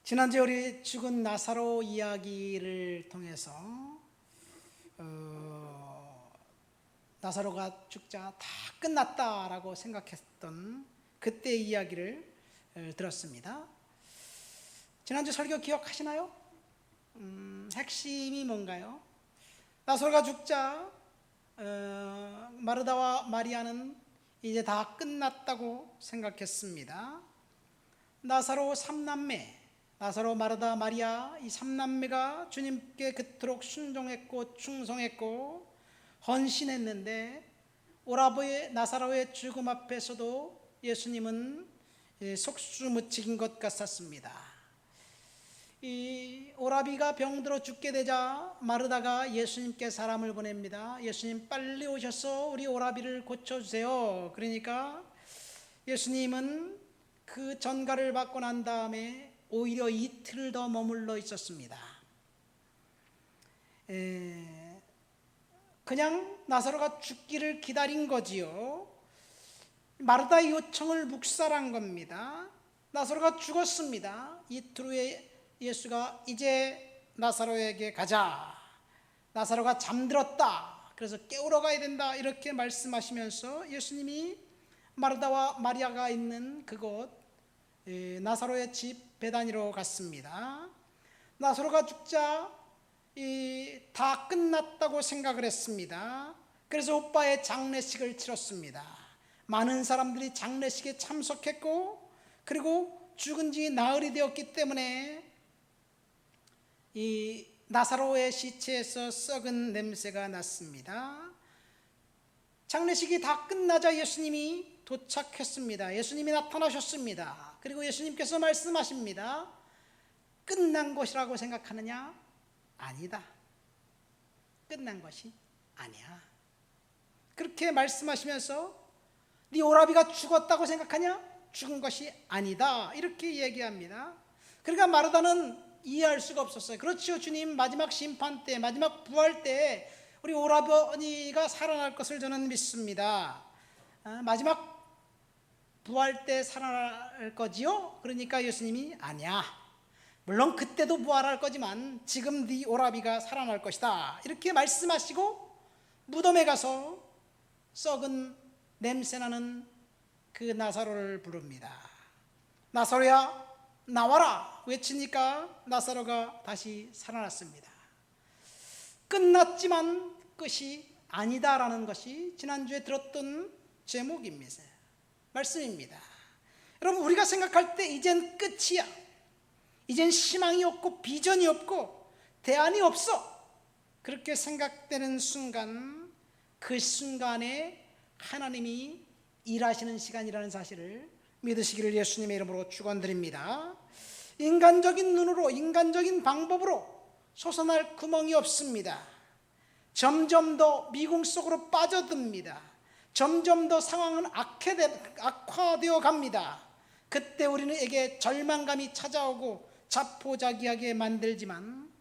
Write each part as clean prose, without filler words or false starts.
지난주에 우리 죽은 나사로 이야기를 통해서 나사로가 죽자 다 끝났다라고 생각했던 그때의 이야기를 들었습니다. 지난주 설교 기억하시나요? 핵심이 뭔가요? 나사로가 죽자 마르다와 마리아는 이제 다 끝났다고 생각했습니다. 나사로 3남매, 나사로, 마르다, 마리아, 이 3남매가 주님께 그토록 순종했고 충성했고 헌신했는데 오라버의 나사로의 죽음 앞에서도 예수님은 속수무책인 것 같았습니다. 이 오라비가 병들어 죽게 되자 마르다가 예수님께 사람을 보냅니다. 예수님 빨리 오셔서 우리 오라비를 고쳐주세요. 그러니까 예수님은 그 전가를 받고 난 다음에 오히려 이틀 더 머물러 있었습니다. 그냥 나사로가 죽기를 기다린 거지요. 마르다의 요청을 묵살한 겁니다. 나사로가 죽었습니다. 이틀 후에 예수가 이제 나사로에게 가자. 나사로가 잠들었다. 그래서 깨우러 가야 된다. 이렇게 말씀하시면서 예수님이 마르다와 마리아가 있는 그곳 나사로의 집 베다니로 갔습니다. 나사로가 죽자 다 끝났다고 생각을 했습니다. 그래서 오빠의 장례식을 치렀습니다. 많은 사람들이 장례식에 참석했고 그리고 죽은 지 나흘이 되었기 때문에 이 나사로의 시체에서 썩은 냄새가 났습니다. 장례식이 다 끝나자 예수님이 도착했습니다. 예수님이 나타나셨습니다. 그리고 예수님께서 말씀하십니다. 끝난 것이라고 생각하느냐? 아니다. 끝난 것이 아니야. 그렇게 말씀하시면서 네 오라비가 죽었다고 생각하냐? 죽은 것이 아니다. 이렇게 얘기합니다. 그러니까 마르다는 이해할 수가 없었어요. 그렇죠, 주님. 마지막 심판 때, 마지막 부활 때 우리 오라버니가 살아날 것을 저는 믿습니다. 마지막 부활 때 살아날 거지요? 그러니까 예수님이 아니야. 물론 그때도 부활할 거지만 지금 네 오라비가 살아날 것이다. 이렇게 말씀하시고 무덤에 가서 썩은 냄새나는 그 나사로를 부릅니다. 나사로야 나와라 외치니까 나사로가 다시 살아났습니다. 끝났지만 끝이 아니다라는 것이 지난주에 들었던 제목입니다. 말씀입니다. 여러분, 우리가 생각할 때 이젠 끝이야. 이젠 희망이 없고 비전이 없고 대안이 없어. 그렇게 생각되는 순간, 그 순간에 하나님이 일하시는 시간이라는 사실을 믿으시기를 예수님의 이름으로 축원드립니다. 인간적인 눈으로, 인간적인 방법으로 솟아날 구멍이 없습니다. 점점 더 미궁 속으로 빠져듭니다. 점점 더 상황은 악화되어 갑니다. 그때 우리에게 절망감이 찾아오고 자포자기하게 만들지만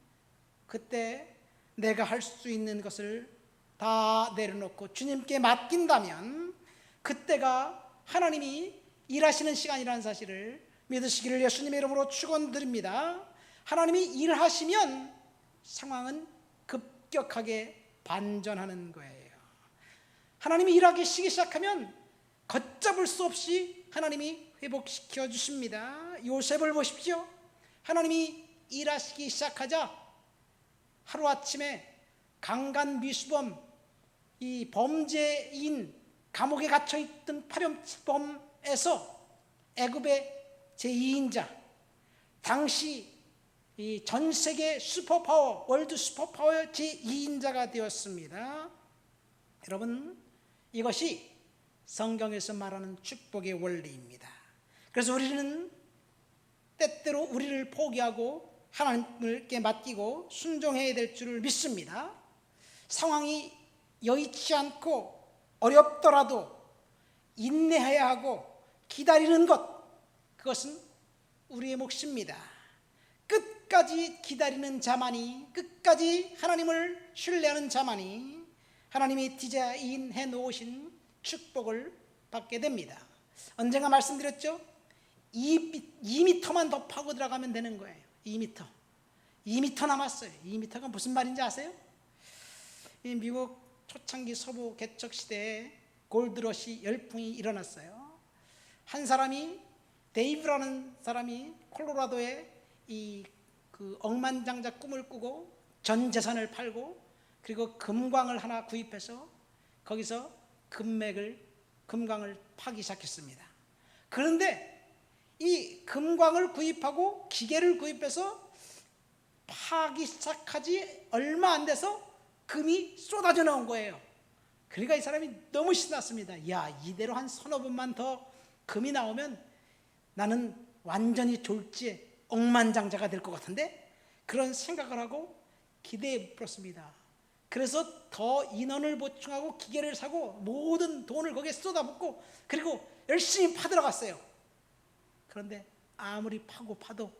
그때 내가 할 수 있는 것을 다 내려놓고 주님께 맡긴다면 그때가 하나님이 일하시는 시간이라는 사실을 믿으시기를 예수님의 이름으로 축원드립니다. 하나님이 일하시면 상황은 급격하게 반전하는 거예요. 하나님이 일하기 시작하면 걷잡을 수 없이 하나님이 회복시켜 주십니다. 요셉을 보십시오. 하나님이 일하시기 시작하자 하루아침에 강간미수범, 이 범죄인, 감옥에 갇혀있던 파렴치범에서 애굽의 제2인자, 당시 이 전 세계 슈퍼파워, 월드 슈퍼파워의 제2인자가 되었습니다. 여러분, 이것이 성경에서 말하는 축복의 원리입니다. 그래서 우리는 때때로 우리를 포기하고 하나님께 맡기고 순종해야 될 줄을 믿습니다. 상황이 여의치 않고 어렵더라도 인내해야 하고 기다리는 것, 그것은 우리의 몫입니다. 끝까지 기다리는 자만이, 끝까지 하나님을 신뢰하는 자만이 하나님이 디자인해 놓으신 축복을 받게 됩니다. 언젠가 말씀드렸죠? 2m만 더 파고 들어가면 되는 거예요. 2m 남았어요. 2m가 무슨 말인지 아세요? 이 미국 초창기 서부 개척 시대에 골드러시 열풍이 일어났어요. 한 사람이, 데이브라는 사람이 콜로라도에 그 억만장자 꿈을 꾸고 전 재산을 팔고 그리고 금광을 하나 구입해서 거기서 금광을 파기 시작했습니다. 그런데 이 금광을 구입하고 기계를 구입해서 파기 시작하지 얼마 안 돼서 금이 쏟아져 나온 거예요. 그러니까 이 사람이 너무 신났습니다. 야, 이대로 한 서너 번만 더 금이 나오면 나는 완전히 졸지에 억만장자가 될 것 같은데, 그런 생각을 하고 기대에 부풀었습니다. 그래서 더 인원을 보충하고 기계를 사고 모든 돈을 거기에 쏟아붓고 그리고 열심히 파들어갔어요. 그런데 아무리 파도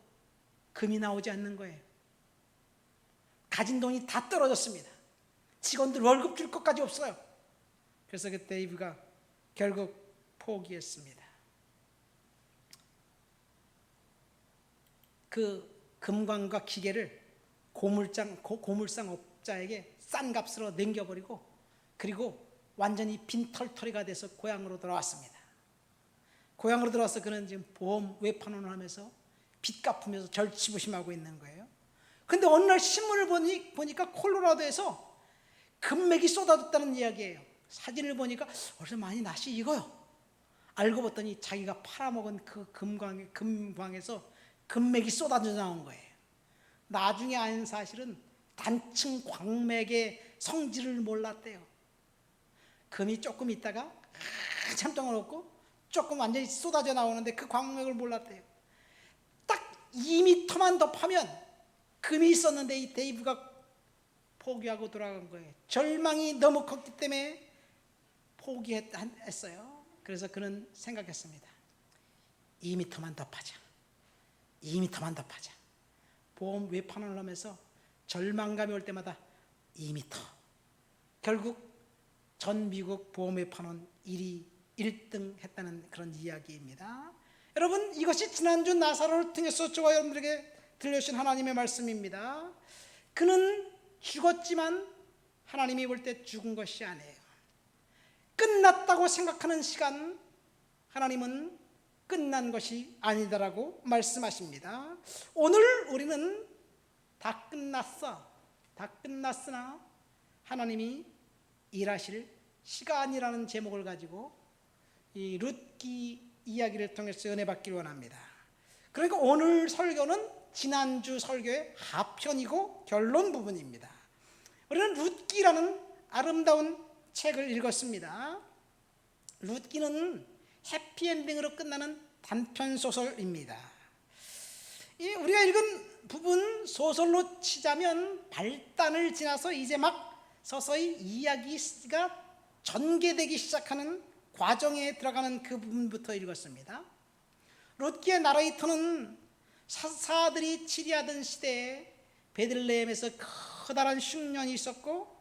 금이 나오지 않는 거예요. 가진 돈이 다 떨어졌습니다. 직원들 월급 줄 것까지 없어요. 그래서 그 데이브가 결국 포기했습니다. 그 금광과 기계를 고물상 업자에게 싼 값으로 넘겨버리고 그리고 완전히 빈털터리가 돼서 고향으로 돌아왔습니다. 고향으로 들어와서 그는 지금 보험 외판원을 하면서 빚 갚으면서 절치부심하고 있는 거예요. 근데 어느 날 신문을 보니까 콜로라도에서 금맥이 쏟아졌다는 이야기예요. 사진을 보니까 어디서 많이 낯이 익어요. 알고 봤더니 자기가 팔아먹은 그 금광에서 금맥이 쏟아져 나온 거예요. 나중에 아는 사실은 단층 광맥의 성질을 몰랐대요. 금이 조금 있다가 한참 동안 없고 조금 완전히 쏟아져 나오는데 그 광맥을 몰랐대요. 딱 2m만 더 파면 금이 있었는데 이 데이브가 포기하고 돌아간 거예요. 절망이 너무 컸기 때문에 포기했어요. 그래서 그는 생각했습니다. 2m만 더 파자. 2m만 더 파자. 보험 외판을 하면서 절망감이 올 때마다 2m. 결국 전 미국 보험 외판원 1등 했다는 그런 이야기입니다. 여러분, 이것이 지난주 나사로를 통해서 저와 여러분들에게 들려주신 하나님의 말씀입니다. 그는 죽었지만 하나님이 볼 때 죽은 것이 아니에요. 끝났다고 생각하는 시간, 하나님은 끝난 것이 아니다라고 말씀하십니다. 오늘 우리는 다 끝났으나 하나님이 일하실 시간이라는 제목을 가지고 이 룻기 이야기를 통해서 은혜 받기를 원합니다. 그러니까 오늘 설교는 지난주 설교의 하편이고 결론 부분입니다. 우리는 룻기라는 아름다운 책을 읽었습니다. 룻기는 해피엔딩으로 끝나는 단편소설입니다. 우리가 읽은 부분 소설로 치자면 발단을 지나서 이제 막 서서히 이야기가 전개되기 시작하는 과정에 들어가는 그 부분부터 읽었습니다. 룻기의 나레이터는 사사들이 치리하던 시대에 베들레헴에서 커다란 흉년이 있었고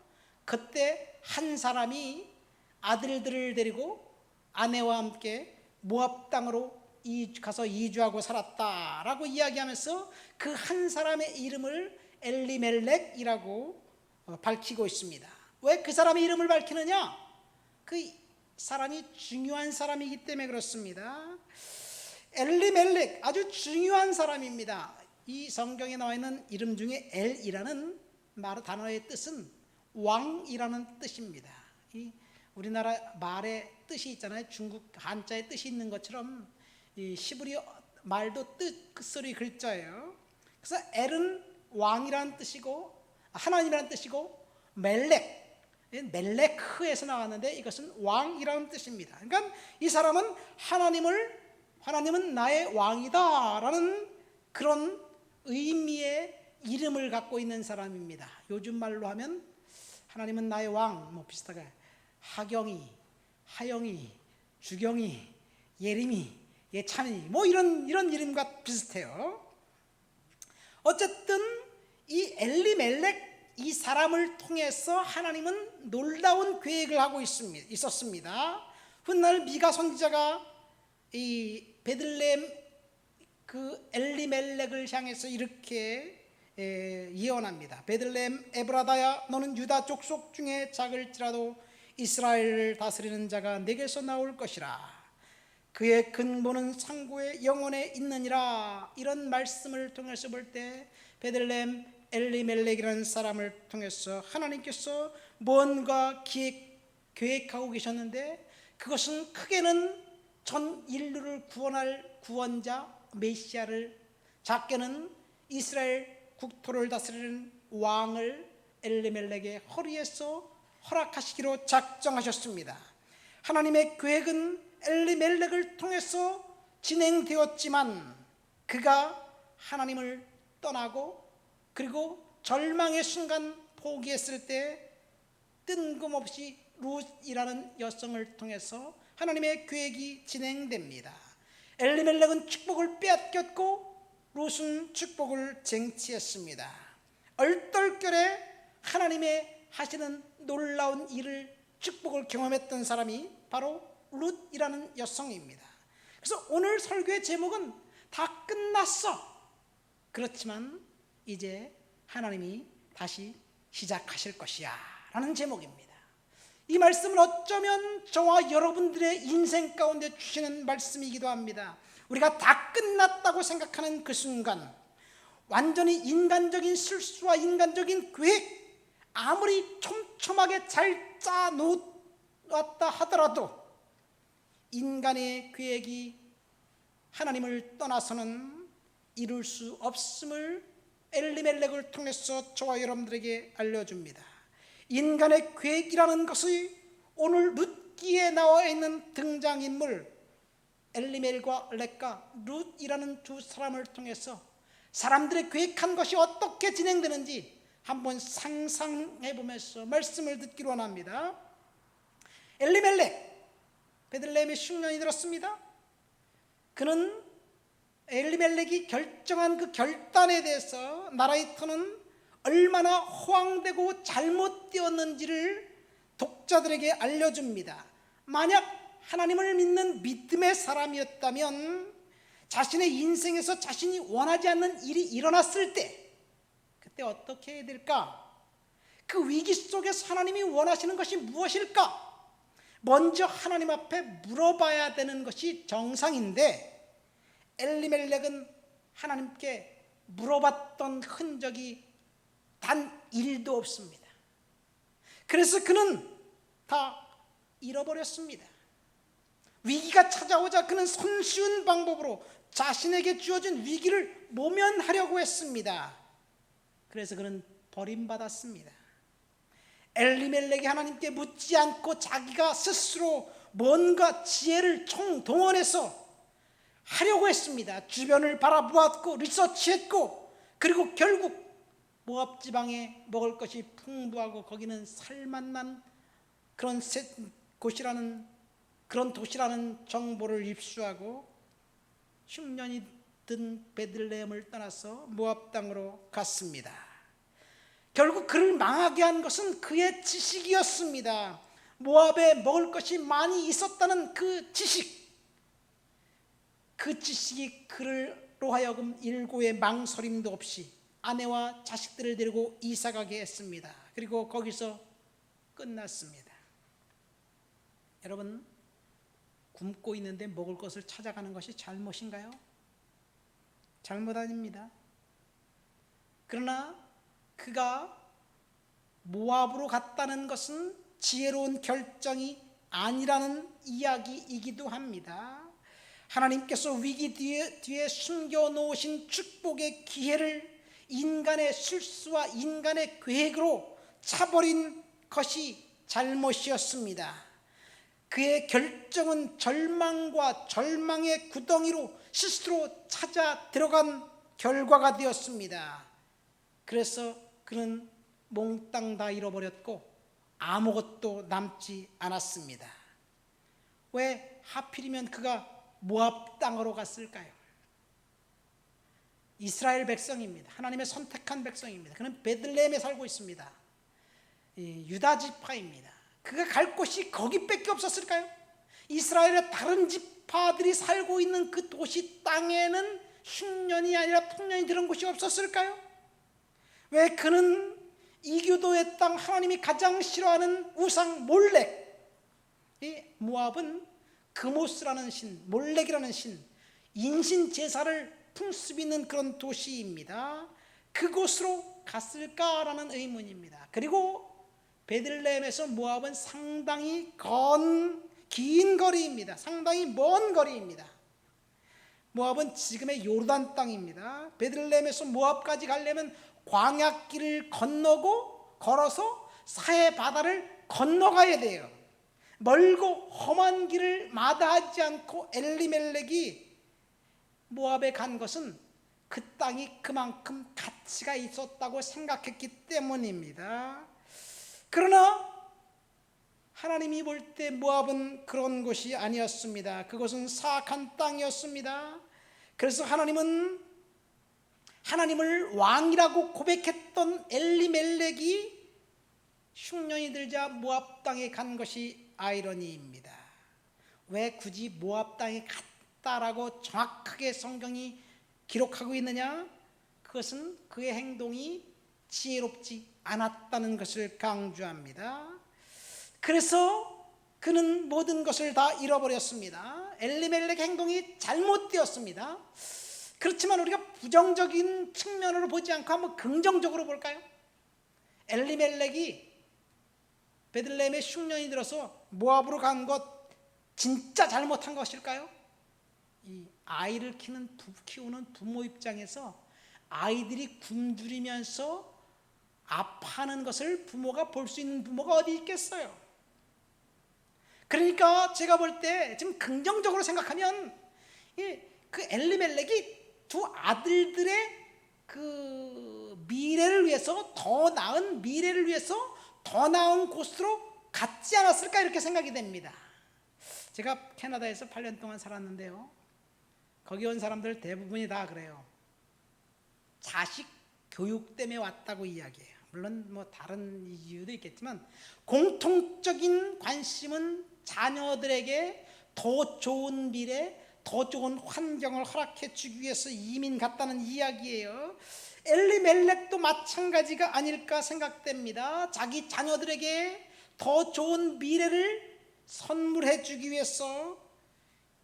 그때 한 사람이 아들들을 데리고 아내와 함께 모압 땅으로 가서 이주하고 살았다라고 이야기하면서 그 한 사람의 이름을 엘리멜렉이라고 밝히고 있습니다. 왜 그 사람의 이름을 밝히느냐? 그 사람이 중요한 사람이기 때문에 그렇습니다. 엘리멜렉, 아주 중요한 사람입니다. 이 성경에 나와 있는 이름 중에 엘이라는 단어의 뜻은 왕이라는 뜻입니다. 이 우리나라 말의 뜻이 있잖아요. 중국 한자의 뜻이 있는 것처럼 이 시브리어 말도 뜻소리 글자예요. 그래서 엘은 왕이라는 뜻이고 하나님이라는 뜻이고 멜렉에서 나왔는데 이것은 왕이라는 뜻입니다. 그러니까 이 사람은 하나님은 나의 왕이다라는 그런 의미의 이름을 갖고 있는 사람입니다. 요즘 말로 하면 하나님은 나의 왕, 뭐 비슷하게 하경이, 하영이, 주경이, 예림이, 예찬이, 뭐 이런 이름과 비슷해요. 어쨌든 이 엘리멜렉 이 사람을 통해서 하나님은 놀라운 계획을 하고 있었습니다. 훗날 미가 선지자가 이 베들레헴 그 엘리멜렉을 향해서 이렇게 예언합니다. 베들레헴 에브라다야, 너는 유다 족속 중에 작을지라도 이스라엘을 다스리는 자가 내게서 나올 것이라. 그의 근본은 상고의 영혼에 있느니라. 이런 말씀을 통해서 볼 때 베들레헴 엘리멜렉이라는 사람을 통해서 하나님께서 뭔가 계획하고 계셨는데, 그것은 크게는 전 인류를 구원할 구원자 메시아를, 작게는 이스라엘 국토를 다스리는 왕을 엘리멜렉의 허리에서 허락하시기로 작정하셨습니다. 하나님의 계획은 엘리멜렉을 통해서 진행되었지만, 그가 하나님을 떠나고 그리고 절망의 순간 포기했을 때 뜬금없이 룻이라는 여성을 통해서 하나님의 계획이 진행됩니다. 엘리멜렉은 축복을 빼앗겼고 룻은 축복을 쟁취했습니다. 얼떨결에 하나님의 하시는 놀라운 일을, 축복을 경험했던 사람이 바로 룻이라는 여성입니다. 그래서 오늘 설교의 제목은 다 끝났어, 그렇지만 이제 하나님이 다시 시작하실 것이야 라는 제목입니다. 이 말씀은 어쩌면 저와 여러분들의 인생 가운데 주시는 말씀이기도 합니다. 우리가 다 끝났다고 생각하는 그 순간, 완전히 인간적인 실수와 인간적인 계획, 아무리 촘촘하게 잘 짜놓았다 하더라도 인간의 계획이 하나님을 떠나서는 이룰 수 없음을 엘리멜렉을 통해서 저와 여러분들에게 알려줍니다. 인간의 계획이라는 것이 오늘 룻기에 나와 있는 등장인물 엘리멜과 렉과 룻이라는 두 사람을 통해서 사람들의 계획한 것이 어떻게 진행되는지 한번 상상해 보면서 말씀을 듣기로 원합니다. 엘리멜렉, 베들레헴에 10년이 들었습니다. 그는 엘리멜렉이 결정한 그 결단에 대해서 나라의 터는 얼마나 허황되고 잘못되었는지를 독자들에게 알려줍니다. 만약 하나님을 믿는 믿음의 사람이었다면 자신의 인생에서 자신이 원하지 않는 일이 일어났을 때 그때 어떻게 해야 될까? 그 위기 속에서 하나님이 원하시는 것이 무엇일까? 먼저 하나님 앞에 물어봐야 되는 것이 정상인데, 엘리멜렉은 하나님께 물어봤던 흔적이 단 1도 없습니다. 그래서 그는 다 잃어버렸습니다. 위기가 찾아오자 그는 손쉬운 방법으로 자신에게 주어진 위기를 모면하려고 했습니다. 그래서 그는 버림받았습니다. 엘리멜렉이 하나님께 묻지 않고 자기가 스스로 뭔가 지혜를 총동원해서 하려고 했습니다. 주변을 바라보았고 리서치했고, 그리고 결국 모압 지방에 먹을 것이 풍부하고 거기는 살만난 그런 그런 도시라는 정보를 입수하고 10년이 든 베들레헴을 떠나서 모압 땅으로 갔습니다. 결국 그를 망하게 한 것은 그의 지식이었습니다. 모압에 먹을 것이 많이 있었다는 그 지식, 그 지식이 그로 하여금 일고의 망설임도 없이 아내와 자식들을 데리고 이사가게 했습니다. 그리고 거기서 끝났습니다. 여러분, 굶고 있는데 먹을 것을 찾아가는 것이 잘못인가요? 잘못 아닙니다. 그러나 그가 모압으로 갔다는 것은 지혜로운 결정이 아니라는 이야기이기도 합니다. 하나님께서 위기 뒤에 숨겨놓으신 축복의 기회를 인간의 실수와 인간의 계획으로 차버린 것이 잘못이었습니다. 그의 결정은 절망과 절망의 구덩이로 스스로 찾아 들어간 결과가 되었습니다. 그래서 그는 몽땅 다 잃어버렸고 아무것도 남지 않았습니다. 왜 하필이면 그가 모압 땅으로 갔을까요? 이스라엘 백성입니다. 하나님의 선택한 백성입니다. 그는 베들레헴에 살고 있습니다. 유다 지파입니다. 그가 갈 곳이 거기밖에 없었을까요? 이스라엘의 다른 지파들이 살고 있는 그 도시 땅에는 흉년이 아니라 풍년이 들은 곳이 없었을까요? 왜 그는 이교도의 땅, 하나님이 가장 싫어하는 우상 몰렉, 이 모압은 그모스라는 신, 몰렉이라는 신, 인신 제사를 풍습 있는 그런 도시입니다. 그곳으로 갔을까라는 의문입니다. 그리고 베들레헴에서 모압은 상당히 긴 거리입니다. 상당히 먼 거리입니다. 모압은 지금의 요르단 땅입니다. 베들레헴에서 모압까지 가려면 광야길을 걸어서 사해 바다를 건너가야 돼요. 멀고 험한 길을 마다하지 않고 엘리멜렉이 모압에 간 것은 그 땅이 그만큼 가치가 있었다고 생각했기 때문입니다. 그러나 하나님이 볼 때 모압은 그런 곳이 아니었습니다. 그것은 사악한 땅이었습니다. 그래서 하나님은 하나님을 왕이라고 고백했던 엘리멜렉이 흉년이 들자 모압 땅에 간 것이 아이러니입니다. 왜 굳이 모압 땅에 갔다라고 정확하게 성경이 기록하고 있느냐? 그것은 그의 행동이 지혜롭지 않았다는 것을 강조합니다. 그래서 그는 모든 것을 다 잃어버렸습니다. 엘리멜렉 행동이 잘못되었습니다. 그렇지만 우리가 부정적인 측면으로 보지 않고 한번 긍정적으로 볼까요? 엘리멜렉이 베들레헴에 흉년이 들어서 모압으로 간 것 진짜 잘못한 것일까요? 이 아이를 키우는 부모 입장에서 아이들이 굶주리면서 아파하는 것을 부모가 볼 수 있는 부모가 어디 있겠어요? 그러니까 제가 볼 때 지금 긍정적으로 생각하면 그 엘리멜렉이 두 아들들의 그 미래를 위해서 더 나은 미래를 위해서 더 나은 곳으로 갔지 않았을까 이렇게 생각이 됩니다. 제가 캐나다에서 8년 동안 살았는데요. 거기 온 사람들 대부분이 다 그래요. 자식 교육 때문에 왔다고 이야기해요. 물론 뭐 다른 이유도 있겠지만 공통적인 관심은 자녀들에게 더 좋은 미래, 더 좋은 환경을 허락해 주기 위해서 이민 갔다는 이야기예요. 엘리멜렉도 마찬가지가 아닐까 생각됩니다. 자기 자녀들에게 더 좋은 미래를 선물해 주기 위해서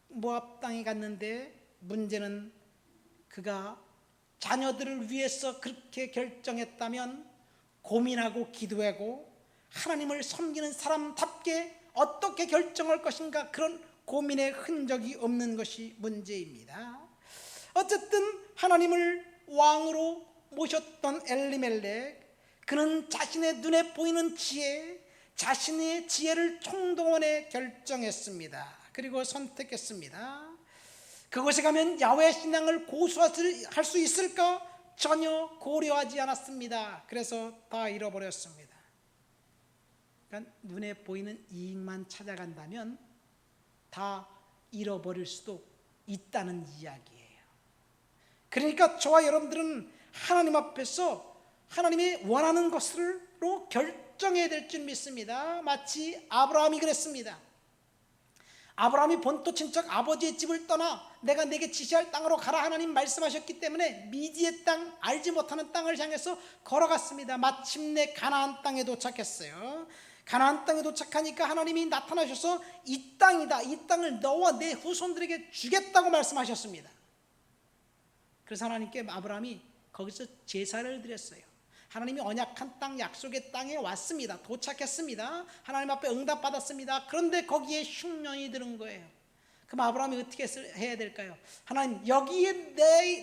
모압 땅에 갔는데 문제는 그가 자녀들을 위해서 그렇게 결정했다면 고민하고 기도하고 하나님을 섬기는 사람답게 어떻게 결정할 것인가 그런 고민의 흔적이 없는 것이 문제입니다. 어쨌든 하나님을 왕으로 모셨던 엘리멜렉, 그는 자신의 눈에 보이는 지혜, 자신의 지혜를 총동원해 결정했습니다. 그리고 선택했습니다. 그곳에 가면 야훼 신앙을 고수할 수 있을까? 전혀 고려하지 않았습니다. 그래서 다 잃어버렸습니다. 그러니까 눈에 보이는 이익만 찾아간다면 다 잃어버릴 수도 있다는 이야기예요. 그러니까 저와 여러분들은 하나님 앞에서 하나님이 원하는 것으로 결정해야 될 줄 믿습니다. 마치 아브라함이 그랬습니다. 아브라함이 본토 친척 아버지의 집을 떠나 내가 내게 지시할 땅으로 가라 하나님 말씀하셨기 때문에 미지의 땅, 알지 못하는 땅을 향해서 걸어갔습니다. 마침내 가나안 땅에 도착했어요. 가나안 땅에 도착하니까 하나님이 나타나셔서 이 땅이다, 이 땅을 너와 내 후손들에게 주겠다고 말씀하셨습니다. 그래서 하나님께 아브라함이 거기서 제사를 드렸어요. 하나님이 언약한 땅, 약속의 땅에 왔습니다. 도착했습니다. 하나님 앞에 응답받았습니다. 그런데 거기에 흉년이 들은 거예요. 그럼 아브라함이 어떻게 해야 될까요? 하나님, 여기에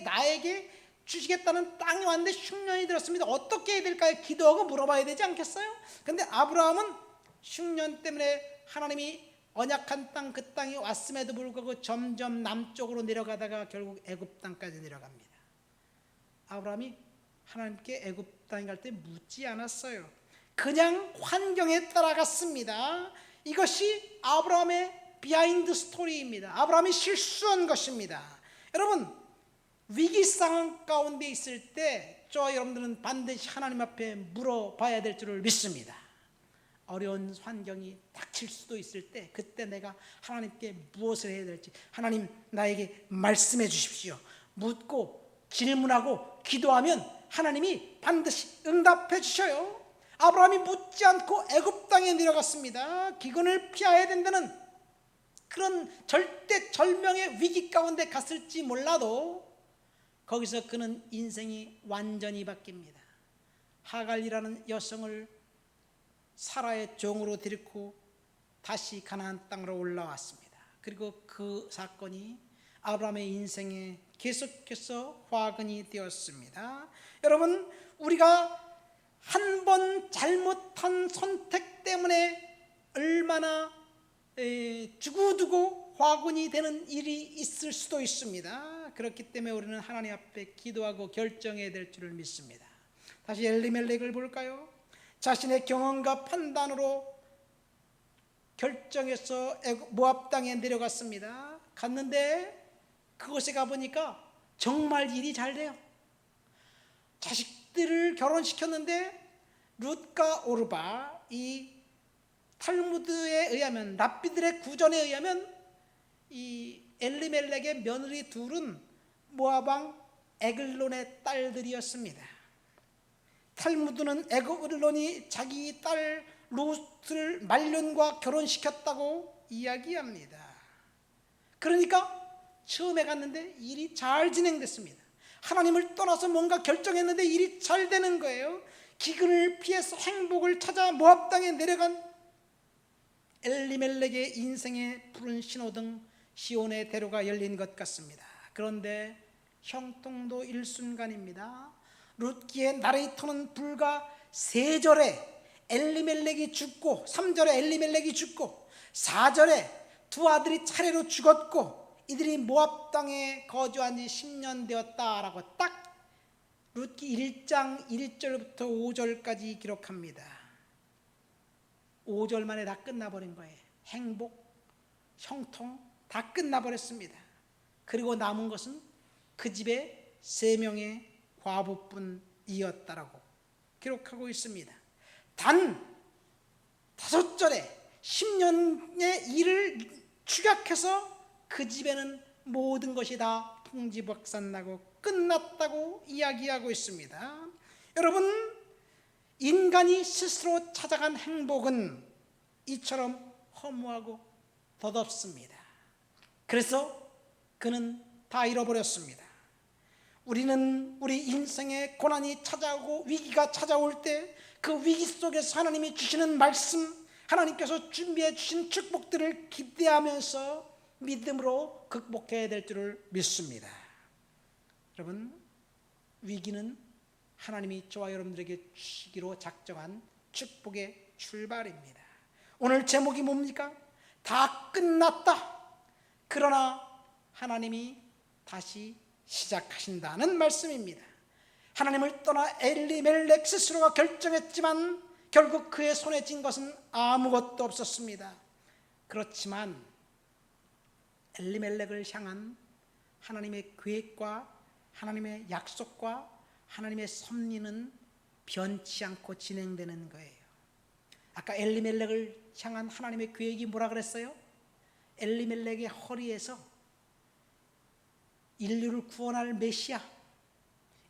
나에게 주시겠다는 땅이 왔는데 흉년이 들었습니다. 어떻게 해야 될까요? 기도하고 물어봐야 되지 않겠어요? 그런데 아브라함은 흉년 때문에 하나님이 언약한 땅, 그 땅이 왔음에도 불구하고 점점 남쪽으로 내려가다가 결국 애굽 땅까지 내려갑니다. 아브라함이 하나님께 애굽 땅에 갈 때 묻지 않았어요. 그냥 환경에 따라갔습니다. 이것이 아브라함의 비하인드 스토리입니다. 아브라함이 실수한 것입니다. 여러분, 위기 상황 가운데 있을 때 저와 여러분들은 반드시 하나님 앞에 물어봐야 될 줄을 믿습니다. 어려운 환경이 닥칠 수도 있을 때 그때 내가 하나님께 무엇을 해야 될지, 하나님 나에게 말씀해 주십시오. 묻고 질문하고 기도하면 하나님이 반드시 응답해 주셔요. 아브라함이 묻지 않고 애굽 땅에 내려갔습니다. 기근을 피해야 된다는 그런 절대절명의 위기 가운데 갔을지 몰라도 거기서 그는 인생이 완전히 바뀝니다. 하갈이라는 여성을 사라의 종으로 데리고 다시 가나안 땅으로 올라왔습니다. 그리고 그 사건이 아브라함의 인생에 계속해서 화근이 되었습니다. 여러분, 우리가 한 번 잘못한 선택 때문에 얼마나 두고두고 화근이 되는 일이 있을 수도 있습니다. 그렇기 때문에 우리는 하나님 앞에 기도하고 결정해야 될 줄을 믿습니다. 다시 엘리멜렉을 볼까요? 자신의 경험과 판단으로 결정해서 모압 땅에 내려갔습니다. 갔는데 그곳에 가보니까 정말 일이 잘 돼요. 자식들을 결혼시켰는데 룻과 오르바, 이 탈무드에 의하면, 랍비들의 구전에 의하면 이 엘리멜렉의 며느리 둘은 모압 왕 에글론의 딸들이었습니다. 탈무드는 에글론이 자기 딸 룻을 말론과 결혼시켰다고 이야기합니다. 그러니까 처음에 갔는데 일이 잘 진행됐습니다. 하나님을 떠나서 뭔가 결정했는데 일이 잘 되는 거예요. 기근을 피해서 행복을 찾아 모압 땅에 내려간 엘리멜렉의 인생의 푸른 신호등 시온의 대로가 열린 것 같습니다. 그런데 형통도 일순간입니다. 룻기의 나레이터는 불과 3절에 엘리멜렉이 죽고, 3절에 엘리멜렉이 죽고, 4절에 두 아들이 차례로 죽었고 이들이 모압 땅에 거주한 지 10년 되었다라고 딱 룻기 1장 1절부터 5절까지 기록합니다. 5절 만에 다 끝나버린 거예요. 행복, 형통 다 끝나버렸습니다. 그리고 남은 것은 그 집에 3명의 과부뿐이었다라고 기록하고 있습니다. 단 5절에 10년의 일을 축약해서 그 집에는 모든 것이 다 풍지박산나고 끝났다고 이야기하고 있습니다. 여러분, 인간이 스스로 찾아간 행복은 이처럼 허무하고 덧없습니다. 그래서 그는 다 잃어버렸습니다. 우리는 우리 인생에 고난이 찾아오고 위기가 찾아올 때 그 위기 속에서 하나님이 주시는 말씀, 하나님께서 준비해 주신 축복들을 기대하면서 믿음으로 극복해야 될 줄을 믿습니다. 여러분, 위기는 하나님이 저와 여러분들에게 주시기로 작정한 축복의 출발입니다. 오늘 제목이 뭡니까? 다 끝났다. 그러나 하나님이 다시 시작하신다는 말씀입니다. 하나님을 떠나 엘리멜렉 스스로가 결정했지만 결국 그의 손에 쥔 것은 아무것도 없었습니다. 그렇지만 엘리멜렉을 향한 하나님의 계획과 하나님의 약속과 하나님의 섭리는 변치 않고 진행되는 거예요. 아까 엘리멜렉을 향한 하나님의 계획이 뭐라 그랬어요? 엘리멜렉의 허리에서 인류를 구원할 메시아,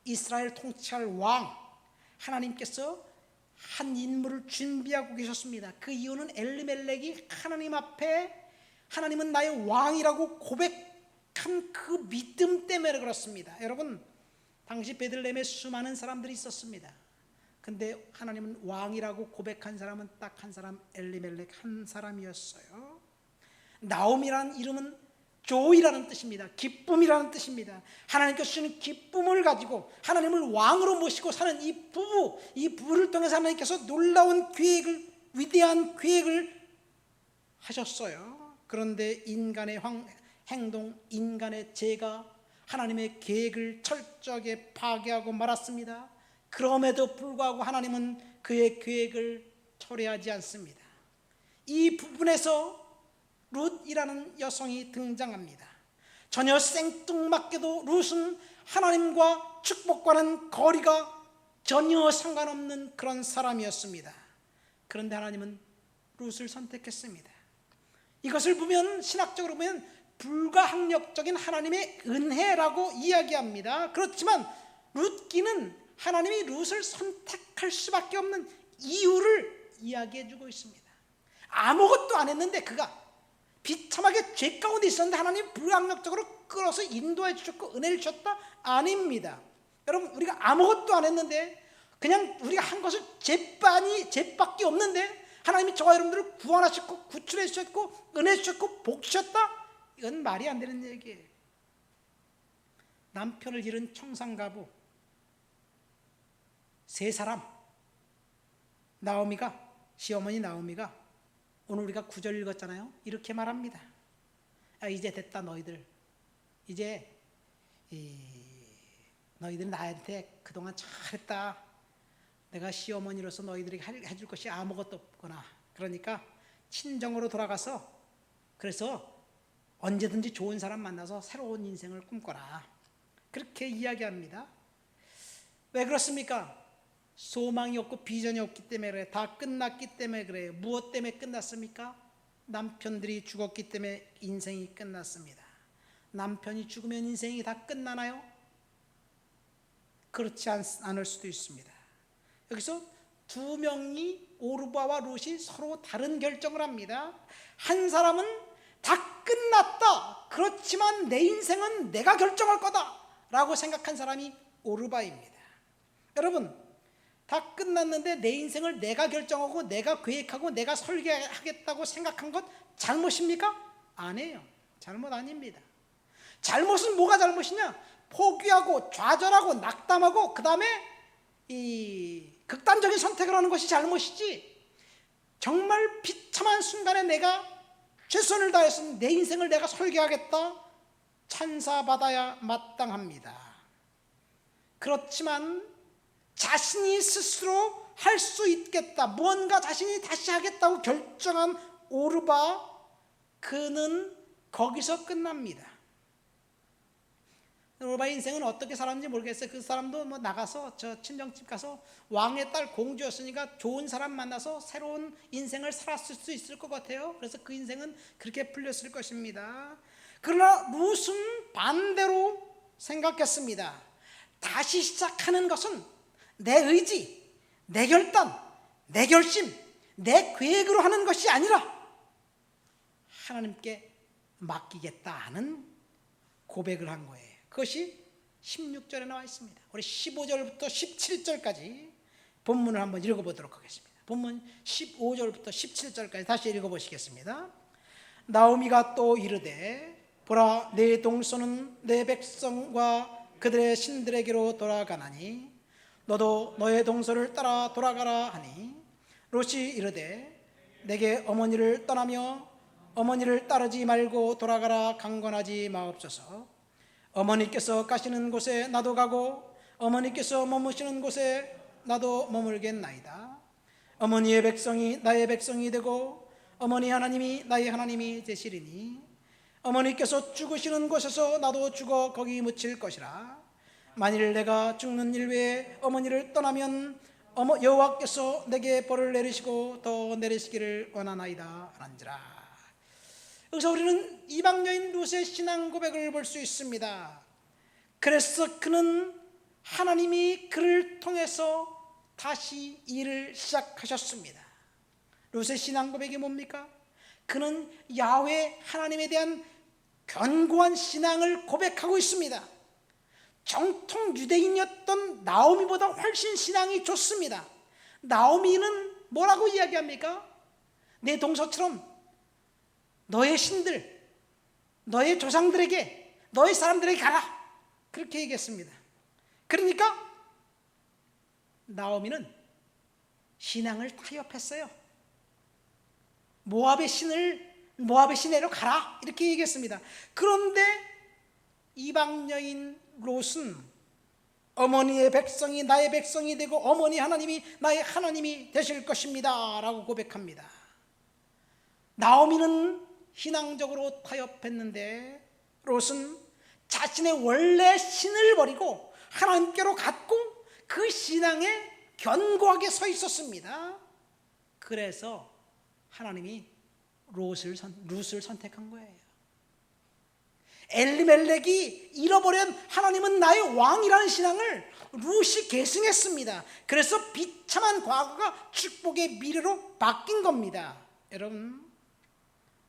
이스라엘 통치할 왕, 하나님께서 한 인물을 준비하고 계셨습니다. 그 이유는 엘리멜렉이 하나님 앞에 하나님은 나의 왕이라고 고백한 그 믿음 때문에 그렇습니다. 여러분, 당시 베들레헴에 수많은 사람들이 있었습니다. 근데 하나님은 왕이라고 고백한 사람은 딱 한 사람, 엘리멜렉 한 사람이었어요. 나옴이라는 이름은 조이라는 뜻입니다. 기쁨이라는 뜻입니다. 하나님께서 주시는 기쁨을 가지고 하나님을 왕으로 모시고 사는 이 부부를 통해서 하나님께서 놀라운 계획을, 위대한 계획을 하셨어요. 그런데 인간의 행동, 인간의 죄가 하나님의 계획을 철저하게 파괴하고 말았습니다. 그럼에도 불구하고 하나님은 그의 계획을 철회하지 않습니다. 이 부분에서 룻이라는 여성이 등장합니다. 전혀 생뚱맞게도 룻은 하나님과 축복과는 거리가 전혀 상관없는 그런 사람이었습니다. 그런데 하나님은 룻을 선택했습니다. 이것을 보면, 신학적으로 보면 불가항력적인 하나님의 은혜라고 이야기합니다. 그렇지만 룻기는 하나님이 룻을 선택할 수밖에 없는 이유를 이야기해 주고 있습니다. 아무것도 안 했는데 그가 비참하게 죄 가운데 있었는데 하나님 불가항력적으로 끌어서 인도해 주셨고 은혜를 주셨다? 아닙니다. 여러분, 우리가 아무것도 안 했는데 그냥 우리가 한 것은 죄밖에 없는데 하나님이 저와 여러분들을 구원하셨고 구출해 주셨고 은혜 주셨고 복 주셨다? 이건 말이 안 되는 얘기예요. 남편을 잃은 청산가부 세 사람, 나오미가, 시어머니 나오미가 오늘 우리가 9절 읽었잖아요. 이렇게 말합니다. 이제 됐다 너희들. 이제 너희들 나한테 그동안 잘했다. 내가 시어머니로서 너희들에게 해줄 것이 아무것도 없구나. 그러니까 친정으로 돌아가서 그래서 언제든지 좋은 사람 만나서 새로운 인생을 꿈꿔라. 그렇게 이야기합니다. 왜 그렇습니까? 소망이 없고 비전이 없기 때문에 그래. 다 끝났기 때문에 그래요. 무엇 때문에 끝났습니까? 남편들이 죽었기 때문에 인생이 끝났습니다. 남편이 죽으면 인생이 다 끝나나요? 그렇지 않을 수도 있습니다. 여기서 두 명이 오르바와 룻이 서로 다른 결정을 합니다. 한 사람은 다 끝났다. 그렇지만 내 인생은 내가 결정할 거다 라고 생각한 사람이 오르바입니다. 여러분, 다 끝났는데 내 인생을 내가 결정하고 내가 계획하고 내가 설계하겠다고 생각한 것 잘못입니까? 아니에요. 잘못 아닙니다. 잘못은 뭐가 잘못이냐? 포기하고 좌절하고 낙담하고 그 다음에 이 극단적인 선택을 하는 것이 잘못이지, 정말 비참한 순간에 내가 최선을 다해서 내 인생을 내가 설계하겠다, 찬사받아야 마땅합니다. 그렇지만 자신이 스스로 할 수 있겠다, 무언가 자신이 다시 하겠다고 결정한 오르바, 그는 거기서 끝납니다. 오르바 인생은 어떻게 살았는지 모르겠어요. 그 사람도 뭐 나가서 저 친정집 가서 왕의 딸 공주였으니까 좋은 사람 만나서 새로운 인생을 살았을 수 있을 것 같아요. 그래서 그 인생은 그렇게 풀렸을 것입니다. 그러나 룻은 반대로 생각했습니다. 다시 시작하는 것은 내 의지, 내 결단, 내 결심, 내 계획으로 하는 것이 아니라 하나님께 맡기겠다는 고백을 한 거예요. 그것이 16절에 나와 있습니다. 우리 15절부터 17절까지 본문을 한번 읽어보도록 하겠습니다. 본문 15절부터 17절까지 다시 읽어보시겠습니다. 나오미가 또 이르되, 보라, 내 동서는 내 백성과 그들의 신들에게로 돌아가나니 너도 너의 동서를 따라 돌아가라 하니, 롯이 이르되 내게 어머니를 떠나며 어머니를 따르지 말고 돌아가라 강권하지 마옵소서. 어머니께서 가시는 곳에 나도 가고 어머니께서 머무시는 곳에 나도 머물겠나이다. 어머니의 백성이 나의 백성이 되고 어머니 하나님이 나의 하나님이 되시리니, 어머니께서 죽으시는 곳에서 나도 죽어 거기 묻힐 것이라. 만일 내가 죽는 일 외에 어머니를 떠나면 여호와께서 내게 벌을 내리시고 더 내리시기를 원하나이다 하는지라. 여기서 우리는 이방 여인 룻의 신앙 고백을 볼 수 있습니다. 그래서 그는 하나님이 그를 통해서 다시 일을 시작하셨습니다. 룻의 신앙 고백이 뭡니까? 그는 야훼 하나님에 대한 견고한 신앙을 고백하고 있습니다. 정통 유대인이었던 나오미보다 훨씬 신앙이 좋습니다. 나오미는 뭐라고 이야기합니까? 내 동서처럼 너의 신들, 너의 조상들에게, 너의 사람들에게 가라, 그렇게 얘기했습니다. 그러니까 나오미는 신앙을 타협했어요. 모압의 시내로 가라, 이렇게 얘기했습니다. 그런데 이방 여인 롯은 어머니의 백성이 나의 백성이 되고 어머니 하나님이 나의 하나님이 되실 것입니다 라고 고백합니다. 나오미는 신앙적으로 타협했는데 롯은 자신의 원래 신을 버리고 하나님께로 갔고 그 신앙에 견고하게 서 있었습니다. 그래서 하나님이 룻을 선택한 거예요. 엘리멜렉이 잃어버린 하나님은 나의 왕이라는 신앙을 룻이 계승했습니다. 그래서 비참한 과거가 축복의 미래로 바뀐 겁니다. 여러분,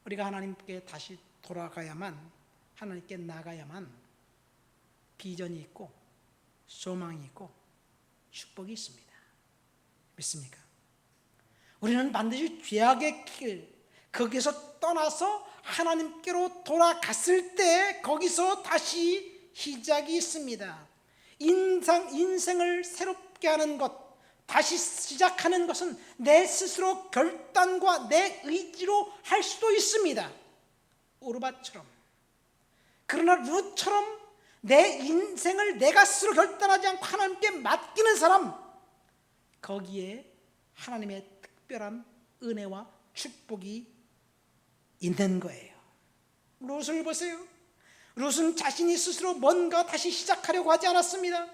우리가 하나님께 다시 돌아가야만, 하나님께 나가야만 비전이 있고 소망이 있고 축복이 있습니다. 믿습니까? 우리는 반드시 죄악의 길, 거기서 떠나서 하나님께로 돌아갔을 때 거기서 다시 시작이 있습니다. 인생을 새롭게 하는 것, 다시 시작하는 것은 내 스스로 결단과 내 의지로 할 수도 있습니다. 오르바처럼. 그러나 룻처럼 내 인생을 내가 스스로 결단하지 않고 하나님께 맡기는 사람, 거기에 하나님의 특별한 은혜와 축복이 있는 거예요. 룻을 보세요. 룻은 자신이 스스로 뭔가 다시 시작하려고 하지 않았습니다.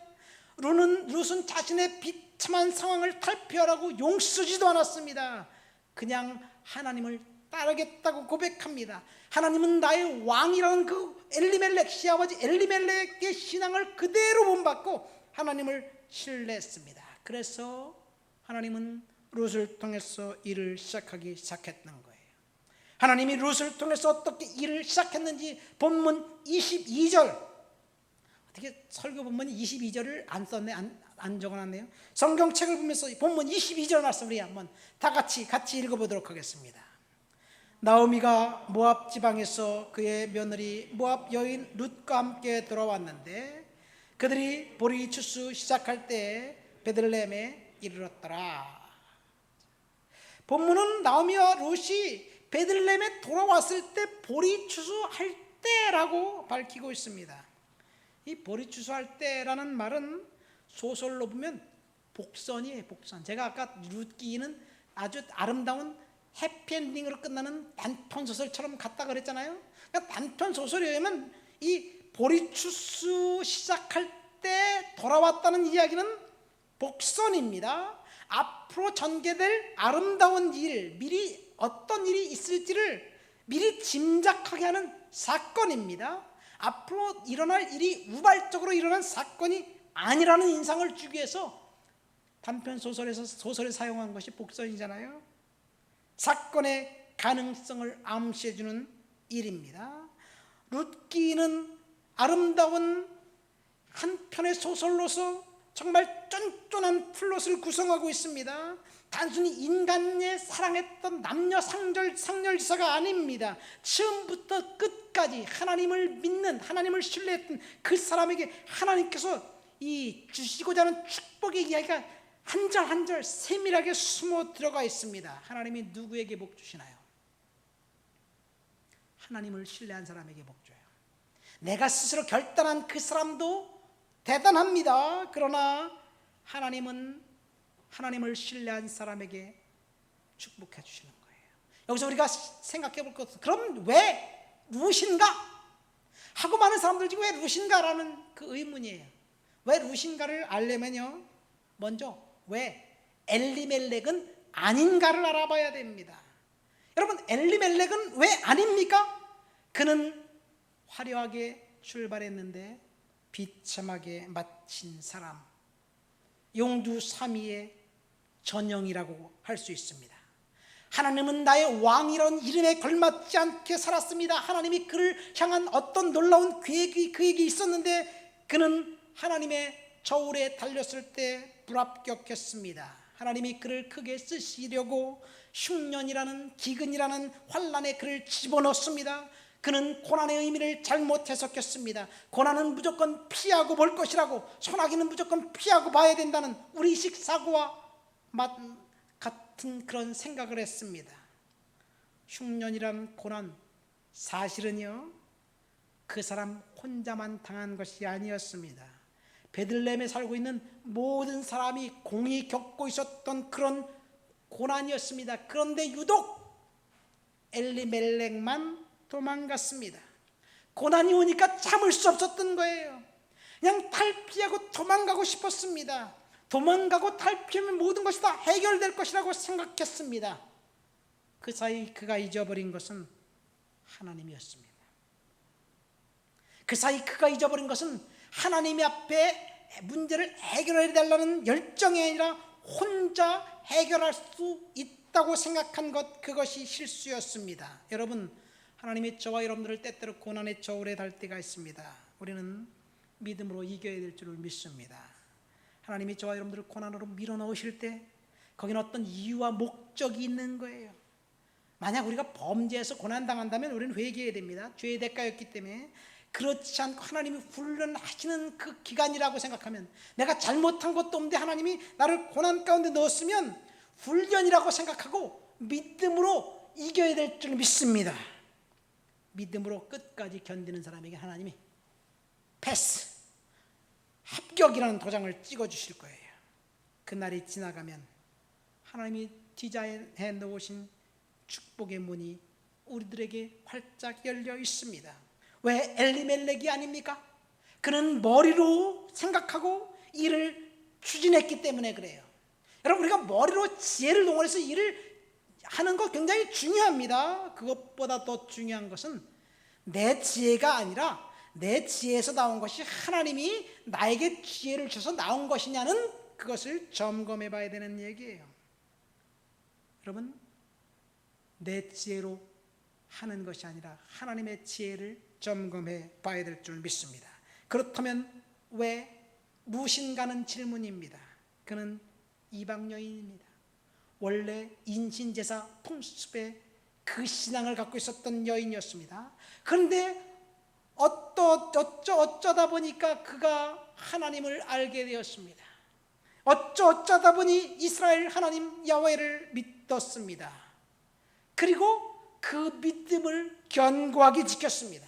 룻은 자신의 비참한 상황을 탈피하라고 용서지도 않았습니다. 그냥 하나님을 따르겠다고 고백합니다. 하나님은 나의 왕이라는 그 엘리멜렉, 시아버지 엘리멜렉의 신앙을 그대로 본받고 하나님을 신뢰했습니다. 그래서 하나님은 룻을 통해서 일을 시작했던 거예요. 하나님이 룻을 통해서 어떻게 일을 시작했는지 본문 22절, 어떻게 설교 본문 22절을 안 썼네, 안 적어놨네요. 성경책을 보면서 본문 22절 말씀 우리 한번 다 같이 읽어보도록 하겠습니다. 나오미가 모압 지방에서 그의 며느리 모압 여인 룻과 함께 돌아왔는데 그들이 보리 추수 시작할 때 베들레헴에 이르렀더라. 본문은 나오미와 룻이 베들레헴에 돌아왔을 때 보리 추수할 때라고 밝히고 있습니다. 이 보리 추수할 때라는 말은 소설로 보면 복선이에요. 복선. 제가 아까 룻기는 아주 아름다운 해피엔딩으로 끝나는 단편 소설처럼 같다 그랬잖아요. 그러니까 단편 소설이면 이 보리 추수 시작할 때 돌아왔다는 이야기는 복선입니다. 앞으로 전개될 아름다운 일, 미리 어떤 일이 있을지를 미리 짐작하게 하는 사건입니다. 앞으로 일어날 일이 우발적으로 일어난 사건이 아니라는 인상을 주기 위해서 단편 소설에 사용한 것이 복선이잖아요. 사건의 가능성을 암시해주는 일입니다. 룻기는 아름다운 한 편의 소설로서 정말 쫀쫀한 플롯을 구성하고 있습니다. 단순히 인간의 사랑했던 남녀 상렬사가 아닙니다. 처음부터 끝까지 하나님을 믿는, 하나님을 신뢰했던 그 사람에게 하나님께서 이 주시고자 하는 축복의 이야기가 한 절 한 절 세밀하게 숨어 들어가 있습니다. 하나님이 누구에게 복 주시나요? 하나님을 신뢰한 사람에게 복 줘요. 내가 스스로 결단한 그 사람도 대단합니다. 그러나 하나님은 하나님을 신뢰한 사람에게 축복해 주시는 거예요. 여기서 우리가 생각해 볼 것은 그럼 왜 룻인가? 하고 많은 사람들 중에 왜 룻인가라는 그 의문이에요. 왜 룻인가를 알려면요, 먼저 왜 엘리멜렉은 아닌가를 알아봐야 됩니다. 여러분, 엘리멜렉은 왜 아닙니까? 그는 화려하게 출발했는데 비참하게 마친 사람, 용두삼위의 전형이라고 할 수 있습니다. 하나님은 나의 왕이라는 이름에 걸맞지 않게 살았습니다. 하나님이 그를 향한 어떤 놀라운 계획이 그에게 있었는데 그는 하나님의 저울에 달렸을 때 불합격했습니다. 하나님이 그를 크게 쓰시려고 흉년이라는 기근이라는 환난에 그를 집어넣습니다. 그는 고난의 의미를 잘못 해석했습니다. 고난은 무조건 피하고 볼 것이라고, 소나기는 무조건 피하고 봐야 된다는 우리식 사고와 같은 그런 생각을 했습니다. 흉년이라는 고난, 사실은요 그 사람 혼자만 당한 것이 아니었습니다. 베들레헴에 살고 있는 모든 사람이 공히 겪고 있었던 그런 고난이었습니다. 그런데 유독 엘리멜렉만 도망갔습니다. 고난이 오니까 참을 수 없었던 거예요. 그냥 탈피하고 도망가고 싶었습니다. 도망가고 탈피하면 모든 것이 다 해결될 것이라고 생각했습니다. 그 사이 그가 잊어버린 것은 하나님이었습니다. 그 사이 그가 잊어버린 것은 하나님 앞에 문제를 해결해 달라는 열정이 아니라 혼자 해결할 수 있다고 생각한 것, 그것이 실수였습니다. 여러분, 하나님이 저와 여러분들을 때때로 고난의 저울에 달 때가 있습니다. 우리는 믿음으로 이겨야 될 줄을 믿습니다. 하나님이 저와 여러분들을 고난으로 밀어넣으실 때 거기는 어떤 이유와 목적이 있는 거예요. 만약 우리가 범죄해서 고난당한다면 우리는 회개해야 됩니다. 죄의 대가였기 때문에. 그렇지 않고 하나님이 훈련하시는 그 기간이라고 생각하면, 내가 잘못한 것도 없는데 하나님이 나를 고난 가운데 넣었으면 훈련이라고 생각하고 믿음으로 이겨야 될 줄 믿습니다. 믿음으로 끝까지 견디는 사람에게 하나님이 패스, 합격이라는 도장을 찍어주실 거예요. 그날이 지나가면 하나님이 디자인해 놓으신 축복의 문이 우리들에게 활짝 열려 있습니다. 왜 엘리멜렉이 아닙니까? 그는 머리로 생각하고 일을 추진했기 때문에 그래요. 여러분, 우리가 머리로 지혜를 동원해서 일을 하는 것 굉장히 중요합니다. 그것보다 더 중요한 것은 내 지혜가 아니라 내 지혜에서 나온 것이 하나님이 나에게 지혜를 주셔서 나온 것이냐는 그것을 점검해 봐야 되는 얘기예요. 여러분, 내 지혜로 하는 것이 아니라 하나님의 지혜를 점검해 봐야 될 줄 믿습니다. 그렇다면 왜 루신가는 질문입니다. 그는 이방 여인입니다. 원래 인신제사 풍습에 그 신앙을 갖고 있었던 여인이었습니다. 그런데 어쩌다 보니까 그가 하나님을 알게 되었습니다. 어쩌다 보니 이스라엘 하나님 야훼를 믿었습니다. 그리고 그 믿음을 견고하게 지켰습니다.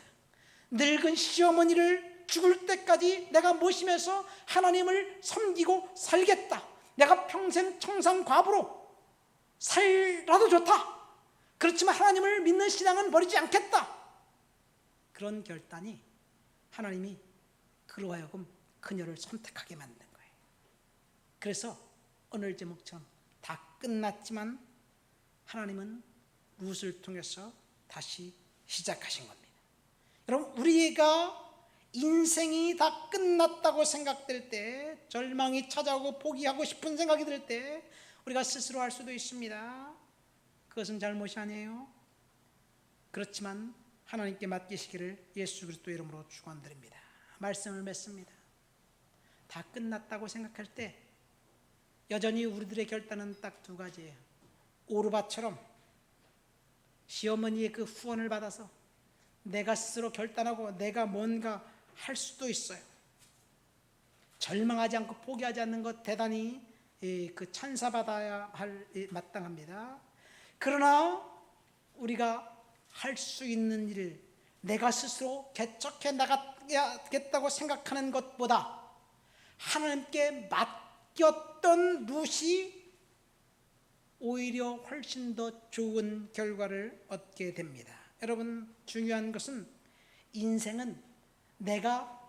늙은 시어머니를 죽을 때까지 내가 모시면서 하나님을 섬기고 살겠다. 내가 평생 청산과부로 살라도 좋다. 그렇지만 하나님을 믿는 신앙은 버리지 않겠다. 그런 결단이 하나님이 그로 하여금 그녀를 선택하게 만든 거예요. 그래서 오늘 제목처럼 다 끝났지만 하나님은 룻을 통해서 다시 시작하신 겁니다. 여러분, 우리가 인생이 다 끝났다고 생각될 때, 절망이 찾아오고 포기하고 싶은 생각이 들 때 우리가 스스로 할 수도 있습니다. 그것은 잘못이 아니에요. 그렇지만 하나님께 맡기시기를 예수 그리스도의 이름으로 축원드립니다. 말씀을 맺습니다. 다 끝났다고 생각할 때 여전히 우리들의 결단은 딱 두 가지예요. 오르바처럼 시어머니의 그 후원을 받아서 내가 스스로 결단하고 내가 뭔가 할 수도 있어요. 절망하지 않고 포기하지 않는 것 대단히 그 찬사받아야 할 마땅합니다. 그러나 우리가 할 수 있는 일을 내가 스스로 개척해 나가야겠다고 생각하는 것보다 하나님께 맡겼던 룻이 오히려 훨씬 더 좋은 결과를 얻게 됩니다. 여러분, 중요한 것은 인생은 내가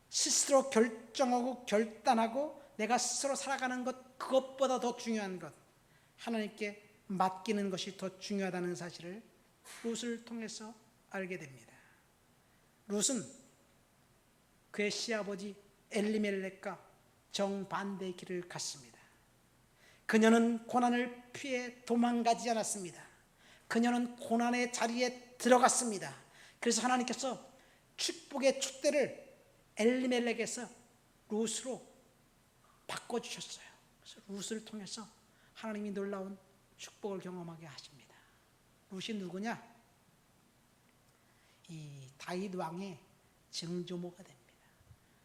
스스로 결정하고 결단하고 내가 스스로 살아가는 것, 그것보다 더 중요한 것, 하나님께 맡기는 것이 더 중요하다는 사실을 룻을 통해서 알게 됩니다. 룻은 그의 시아버지 엘리멜렉과 정반대의 길을 갔습니다. 그녀는 고난을 피해 도망가지 않았습니다. 그녀는 고난의 자리에 들어갔습니다. 그래서 하나님께서 축복의 촛대를 엘리멜렉에서 룻으로 바꿔주셨어요. 그래서 룻을 통해서 하나님이 놀라운 축복을 경험하게 하십니다. 룻이 누구냐? 이 다윗 왕의 증조모가 됩니다.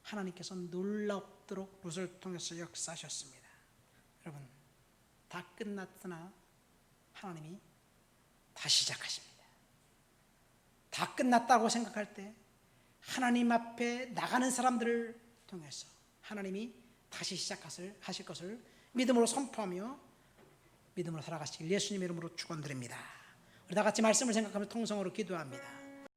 하나님께서 놀랍도록 룻을 통해서 역사하셨습니다. 여러분, 다 끝났으나 하나님이 다시 시작하십니다. 다 끝났다고 생각할 때 하나님 앞에 나가는 사람들을 통해서 하나님이 다시 시작하실 것을 믿음으로 선포하며 믿음으로 살아가시길 예수님의 이름으로 축원드립니다. 우리 다 같이 말씀을 생각하며 통성으로 기도합니다.